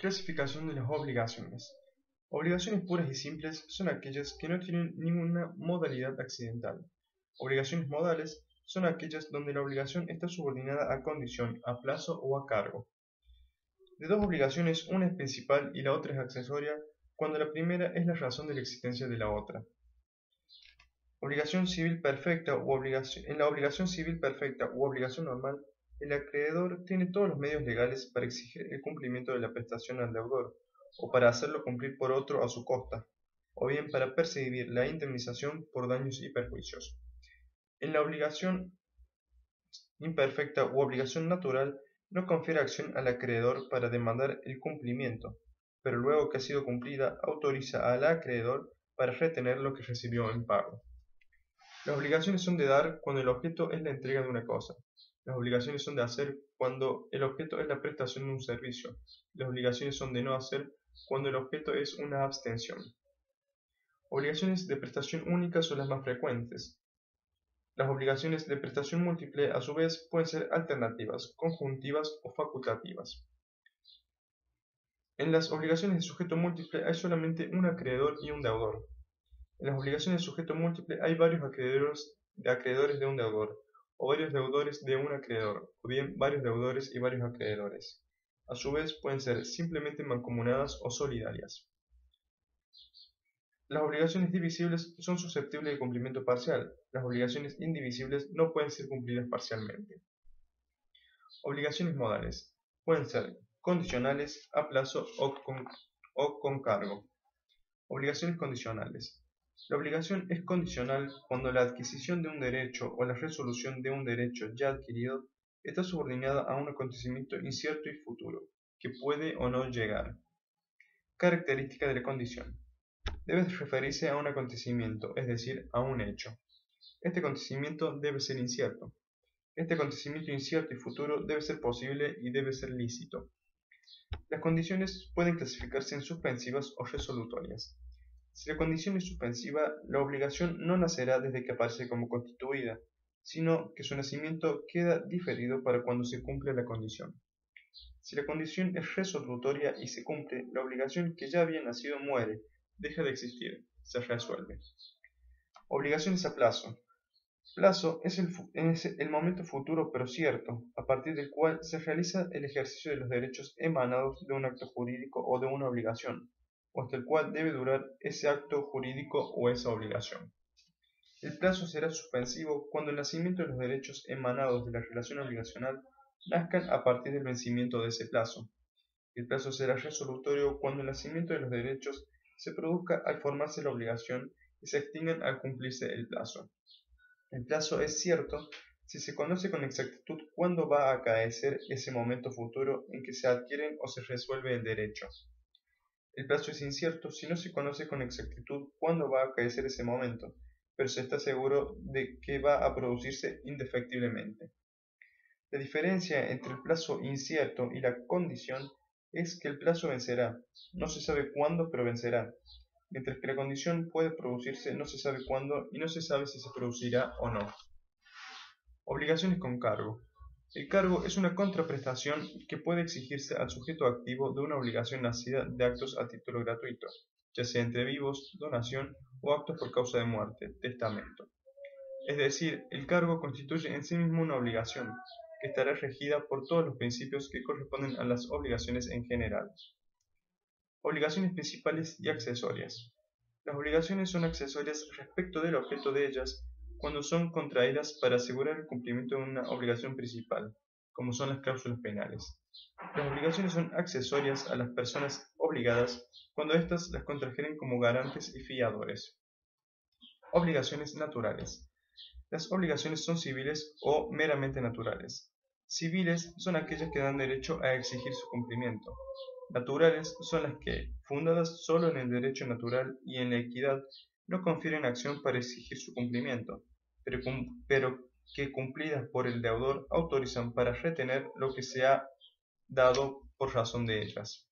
Clasificación de las obligaciones. Obligaciones puras y simples son aquellas que no tienen ninguna modalidad accidental. Obligaciones modales son aquellas donde la obligación está subordinada a condición, a plazo o a cargo. De dos obligaciones, una es principal y la otra es accesoria, cuando la primera es la razón de la existencia de la otra. Obligación civil perfecta en la obligación civil perfecta u obligación normal, el acreedor tiene todos los medios legales para exigir el cumplimiento de la prestación al deudor, o para hacerlo cumplir por otro a su costa, o bien para percibir la indemnización por daños y perjuicios. En la obligación imperfecta u obligación natural, no confiere acción al acreedor para demandar el cumplimiento, pero luego que ha sido cumplida, autoriza al acreedor para retener lo que recibió en pago. Las obligaciones son de dar cuando el objeto es la entrega de una cosa. Las obligaciones son de hacer cuando el objeto es la prestación de un servicio. Las obligaciones son de no hacer cuando el objeto es una abstención. Obligaciones de prestación única son las más frecuentes. Las obligaciones de prestación múltiple, a su vez, pueden ser alternativas, conjuntivas o facultativas. En las obligaciones de sujeto múltiple hay solamente un acreedor y un deudor. En las obligaciones de sujeto múltiple hay varios acreedores de un deudor, o varios deudores de un acreedor, o bien varios deudores y varios acreedores. A su vez pueden ser simplemente mancomunadas o solidarias. Las obligaciones divisibles son susceptibles de cumplimiento parcial. Las obligaciones indivisibles no pueden ser cumplidas parcialmente. Obligaciones modales. Pueden ser condicionales, a plazo o con cargo. Obligaciones condicionales. La obligación es condicional cuando la adquisición de un derecho o la resolución de un derecho ya adquirido está subordinada a un acontecimiento incierto y futuro, que puede o no llegar. Característica de la condición. Debe referirse a un acontecimiento, es decir, a un hecho. Este acontecimiento debe ser incierto. Este acontecimiento incierto y futuro debe ser posible y debe ser lícito. Las condiciones pueden clasificarse en suspensivas o resolutorias. Si la condición es suspensiva, la obligación no nacerá desde que aparece como constituida, sino que su nacimiento queda diferido para cuando se cumple la condición. Si la condición es resolutoria y se cumple, la obligación que ya había nacido muere, deja de existir, se resuelve. Obligaciones a plazo. Plazo es el momento futuro pero cierto, a partir del cual se realiza el ejercicio de los derechos emanados de un acto jurídico o de una obligación, o hasta el cual debe durar ese acto jurídico o esa obligación. El plazo será suspensivo cuando el nacimiento de los derechos emanados de la relación obligacional nazcan a partir del vencimiento de ese plazo. El plazo será resolutorio cuando el nacimiento de los derechos se produzca al formarse la obligación y se extingan al cumplirse el plazo. El plazo es cierto si se conoce con exactitud cuándo va a acaecer ese momento futuro en que se adquiere o se resuelve el derecho. El plazo es incierto si no se conoce con exactitud cuándo va a acaecer ese momento, pero se está seguro de que va a producirse indefectiblemente. La diferencia entre el plazo incierto y la condición es que el plazo vencerá, no se sabe cuándo, pero vencerá, mientras que la condición puede producirse no se sabe cuándo y no se sabe si se producirá o no. Obligaciones con cargo. El cargo es una contraprestación que puede exigirse al sujeto activo de una obligación nacida de actos a título gratuito, ya sea entre vivos, donación o actos por causa de muerte, testamento. Es decir, el cargo constituye en sí mismo una obligación, que estará regida por todos los principios que corresponden a las obligaciones en general. Obligaciones principales y accesorias. Las obligaciones son accesorias respecto del objeto de ellas cuando son contraídas para asegurar el cumplimiento de una obligación principal, como son las cláusulas penales. Las obligaciones son accesorias a las personas obligadas cuando éstas las contrajeren como garantes y fiadores. Obligaciones naturales. Las obligaciones son civiles o meramente naturales. Civiles son aquellas que dan derecho a exigir su cumplimiento. Naturales son las que, fundadas solo en el derecho natural y en la equidad, no confieren acción para exigir su cumplimiento, pero que cumplidas por el deudor autorizan para retener lo que se ha dado por razón de ellas.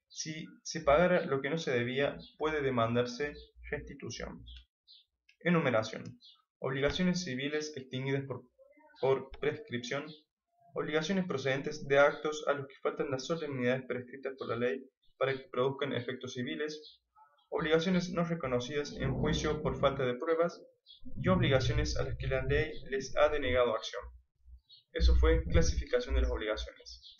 Si se pagara lo que no se debía, puede demandarse restitución. Enumeración. Obligaciones civiles extinguidas por prescripción. obligaciones procedentes de actos a los que faltan las solemnidades prescritas por la ley para que produzcan efectos civiles, obligaciones no reconocidas en juicio por falta de pruebas y obligaciones a las que la ley les ha denegado acción. Eso fue clasificación de las obligaciones.